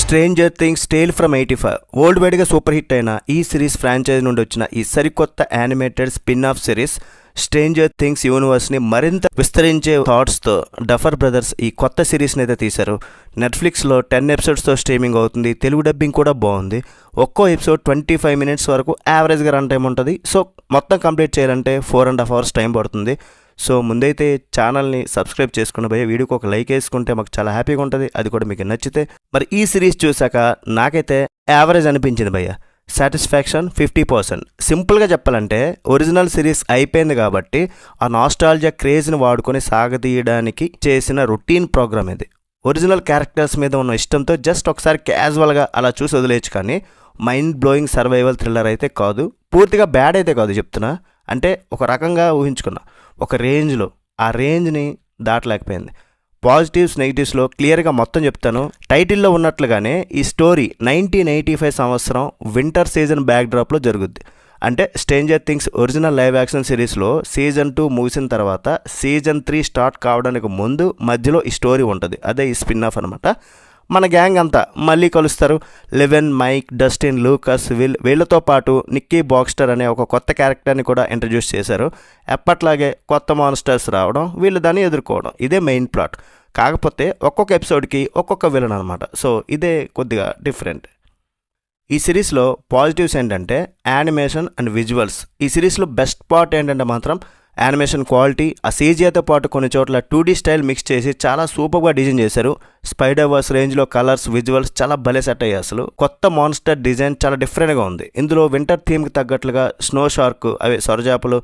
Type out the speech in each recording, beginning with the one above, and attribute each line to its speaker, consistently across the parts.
Speaker 1: Stranger Things tale from 85 world వైడ్గా super hit అయిన ఈ సిరీస్ ఫ్రాంచైజ్ నుండి వచ్చిన ఈ సరికొత్త animated spin off series Stranger Things యూనివర్స్ని మరింత విస్తరించే థాట్స్తో డఫర్ బ్రదర్స్ ఈ కొత్త సిరీస్ని అయితే తీశారు. నెట్ఫ్లిక్స్లో 10 ఎపిసోడ్స్తో స్ట్రీమింగ్ అవుతుంది. తెలుగు డబ్బింగ్ కూడా బాగుంది. ఒక్కో ఎపిసోడ్ 25 మినిట్స్ వరకు యావరేజ్గా రన్ టైం ఉంటుంది. సో మొత్తం కంప్లీట్ చేయాలంటే 4.5 hours టైం పడుతుంది. సో ముందైతే ఛానల్ని సబ్స్క్రైబ్ చేసుకున్న భయ్య, వీడియోకి ఒక లైక్ వేసుకుంటే మాకు చాలా హ్యాపీగా ఉంటుంది. అది కూడా మీకు నచ్చితే. మరి ఈ సిరీస్ చూసాక నాకైతే యావరేజ్ అనిపించింది భయ్య. సాటిస్ఫాక్షన్ 50%. సింపుల్గా చెప్పాలంటే ఒరిజినల్ సిరీస్ అయిపోయింది కాబట్టి ఆ నాస్టాల్జియా క్రేజ్ని వాడుకొని సాగదీయడానికి చేసిన రొటీన్ ప్రోగ్రామ్ ఇది. ఒరిజినల్ క్యారెక్టర్స్ మీద ఉన్న ఇష్టంతో జస్ట్ ఒకసారి క్యాజువల్గా అలా చూసి వదిలేయచ్చు, కానీ మైండ్ బ్లోయింగ్ సర్వైవల్ థ్రిల్లర్ అయితే కాదు. పూర్తిగా బ్యాడ్ అయితే కాదు చెప్తున్నా. అంటే ఒక రకంగా ఊహించుకున్నా, ఒక రేంజ్లో ఆ రేంజ్ని దాటలేకపోయింది. పాజిటివ్స్ నెగిటివ్స్లో క్లియర్గా మొత్తం చెప్తాను. టైటిల్లో ఉన్నట్లుగానే ఈ స్టోరీ 1985 సంవత్సరం వింటర్ సీజన్ బ్యాక్డ్రాప్లో జరుగుద్ది. అంటే stranger things original live action సిరీస్లో సీజన్ 2 ముగిసిన తర్వాత సీజన్ 3 స్టార్ట్ కావడానికి ముందు మధ్యలో ఈ స్టోరీ ఉంటుంది. అదే ఈ స్పిన్ ఆఫ్ అనమాట. మన గ్యాంగ్ అంతా మళ్ళీ కలుస్తారు. లెవెన్, మైక్, డస్టిన్, లూకస్, వీళ్ళతో పాటు నిక్కీ బాక్స్టర్ అనే ఒక కొత్త క్యారెక్టర్ని కూడా ఇంట్రడ్యూస్ చేశారు. ఎప్పట్లాగే కొత్త మాన్స్టర్స్ రావడం, వీళ్ళు దాన్ని ఎదుర్కోవడం, ఇదే మెయిన్ ప్లాట్. కాకపోతే ఒక్కొక్క ఎపిసోడ్కి ఒక్కొక్క విలన్ అనమాట. సో ఇదే కొద్దిగా డిఫరెంట్. ఈ సిరీస్లో పాజిటివ్స్ ఏంటంటే యానిమేషన్ అండ్ విజువల్స్. ఈ సిరీస్లో బెస్ట్ పార్ట్ ఏంటంటే మాత్రం యానిమేషన్ క్వాలిటీ. ఆ సీజీఐతో పాటు కొన్ని చోట్ల 2D స్టైల్ మిక్స్ చేసి చాలా సూపర్గా డిజైన్ చేశారు. స్పైడర్ వర్స్ రేంజ్లో కలర్స్, విజువల్స్ చాలా భలే సెట్ అయ్యాయి. అసలు కొత్త మాన్స్టర్ డిజైన్ చాలా డిఫరెంట్గా ఉంది. ఇందులో వింటర్ థీమ్కి తగ్గట్లుగా స్నో షార్క్, అవి సొరజాపులు,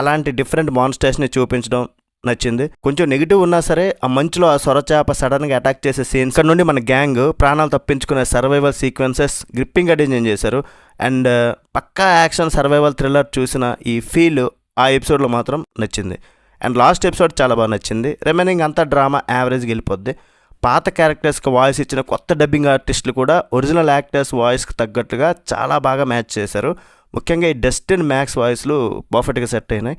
Speaker 1: అలాంటి డిఫరెంట్ మాన్స్టర్స్ని చూపించడం నచ్చింది. కొంచెం నెగిటివ్ ఉన్నా సరే ఆ మంచులో ఆ సొరచాప సడన్గా అటాక్ చేసే సీన్స్, ఇక్కడ నుండి మన గ్యాంగ్ ప్రాణాలు తప్పించుకునే సర్వైవల్ సీక్వెన్సెస్ గ్రిప్పింగ్గా డిజైన్ చేశారు. అండ్ పక్కా యాక్షన్ సర్వైవల్ థ్రిల్లర్ చూసిన ఈ ఫీల్ ఆ ఎపిసోడ్లో మాత్రం నచ్చింది. అండ్ లాస్ట్ ఎపిసోడ్ చాలా బాగా నచ్చింది. రిమైనింగ్ అంతా డ్రామా యావరేజ్కి వెళ్ళిపోద్ది. పాత క్యారెక్టర్స్కి వాయిస్ ఇచ్చిన కొత్త డబ్బింగ్ ఆర్టిస్టులు కూడా ఒరిజినల్ యాక్టర్స్ వాయిస్కి తగ్గట్టుగా చాలా బాగా మ్యాచ్ చేశారు. ముఖ్యంగా ఈ డస్టిన్ మ్యాక్స్ వాయిస్లు పర్ఫెక్ట్గా సెట్ అయినాయి.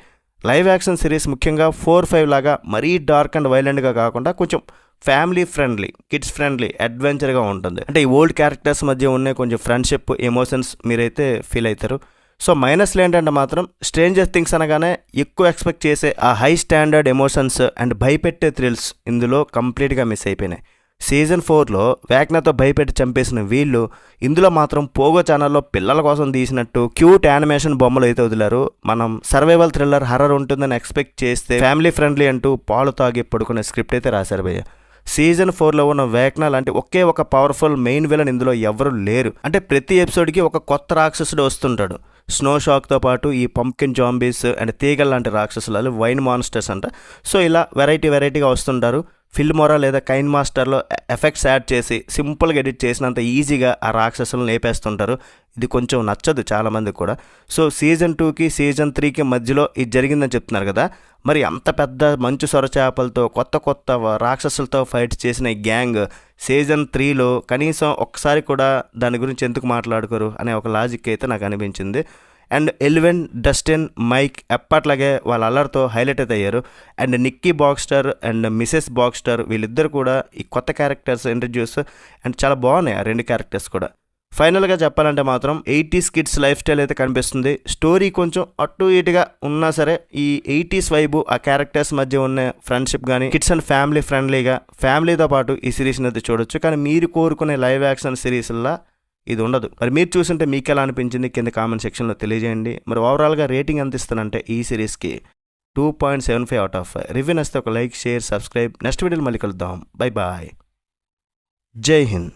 Speaker 1: లైవ్ యాక్షన్ సిరీస్ ముఖ్యంగా 4-5 లాగా మరీ డార్క్ అండ్ వైలెంట్గా కాకుండా కొంచెం ఫ్యామిలీ ఫ్రెండ్లీ, కిడ్స్ ఫ్రెండ్లీ, అడ్వెంచర్గా ఉంటుంది. అంటే ఈ ఓల్డ్ క్యారెక్టర్స్ మధ్య ఉన్న కొంచెం ఫ్రెండ్షిప్, ఎమోషన్స్ మీరైతే ఫీల్ అవుతారు. సో మైనస్లు ఏంటంటే మాత్రం స్ట్రేంజర్ థింగ్స్ అనగానే ఎక్కువ ఎక్స్పెక్ట్ చేసే ఆ హై స్టాండర్డ్ ఎమోషన్స్ అండ్ భయపెట్టే థ్రిల్స్ ఇందులో కంప్లీట్గా మిస్ అయిపోయినాయి. సీజన్ 4లో వేక్నాతో భయపెట్టి చంపేసిన వీళ్ళు ఇందులో మాత్రం పోగో ఛానల్లో పిల్లల కోసం తీసినట్టు క్యూట్ యానిమేషన్ బొమ్మలు అయితే వదిలారు. మనం సర్వైవల్ థ్రిల్లర్ హర్రర్ ఉంటుందని ఎక్స్పెక్ట్ చేస్తే ఫ్యామిలీ ఫ్రెండ్లీ అంటూ పాలు తాగి పడుకునే స్క్రిప్ట్ అయితే రాశారు భయ్య. సీజన్ 4లో ఉన్న వేక్నా లాంటి ఒకే ఒక పవర్ఫుల్ మెయిన్ విలన్ ఇందులో ఎవరు లేరు. అంటే ప్రతి ఎపిసోడ్కి ఒక కొత్త రాక్షసుడు వస్తుంటాడు. స్నో షాక్తో పాటు ఈ పంప్కిన్ జాంబీస్ అండ్ తీగల్ లాంటి రాక్షసులు, వైన్ మాన్స్టర్స్ అంట. సో ఇలా వెరైటీగా వస్తుంటారు. ఫిల్మోరా లేదా కైన్ మాస్టర్లో ఎఫెక్ట్స్ యాడ్ చేసి సింపుల్గా ఎడిట్ చేసినంత ఈజీగా ఆ రాక్షసులను లేపేస్తుంటారు. ఇది కొంచెం నచ్చదు చాలామందికి కూడా. సో సీజన్ 2కి సీజన్ 3కి మధ్యలో ఇది జరిగిందని చెప్తున్నారు కదా. మరి అంత పెద్ద మంచు సొరచేపలతో కొత్త రాక్షసులతో ఫైట్ చేసిన ఈ గ్యాంగ్ సీజన్ 3లో కనీసం ఒక్కసారి కూడా దాని గురించి ఎందుకు మాట్లాడుకోరు అనే ఒక లాజిక్ అయితే నాకు అనిపించింది. అండ్ ఎల్వెన్, డస్టిన్, మైక్ ఎప్పట్లాగే వాళ్ళ అల్లరితో హైలైట్ అయితే అయ్యారు. And Nikki Baxter and Mrs Baxter వీళ్ళిద్దరు కూడా ఈ కొత్త క్యారెక్టర్స్ ఇంట్రడ్యూస్ అండ్ చాలా బాగున్నాయి ఆ 2 క్యారెక్టర్స్ కూడా. ఫైనల్గా చెప్పాలంటే మాత్రం 80s కిడ్స్ లైఫ్ స్టైల్ అయితే కనిపిస్తుంది. స్టోరీ కొంచెం అటు ఇటుగా ఉన్నా సరే ఈ 80s వైబు, ఆ క్యారెక్టర్స్ మధ్య ఉన్న ఫ్రెండ్షిప్ కానీ కిడ్స్ అండ్ ఫ్యామిలీ ఫ్రెండ్లీగా ఫ్యామిలీతో పాటు ఈ సిరీస్ని అయితే చూడొచ్చు. కానీ మీరు కోరుకునే లైవ్ యాక్షన్ సిరీస్లా ఇది ఉండదు. మరి మీరు చూస్తుంటే మీకు ఎలా అనిపించింది కింద కామెంట్ సెక్షన్లో తెలియజేయండి. మరి ఓవరాల్గా రేటింగ్ ఎంత ఇస్తానంటే ఈ సిరీస్కి 2.75/5. రివ్యూ నచ్చితే ఒక లైక్, షేర్, సబ్స్క్రైబ్. నెక్స్ట్ వీడియోలో మళ్ళీ కలుద్దాం. Bye bye. జై హింద్.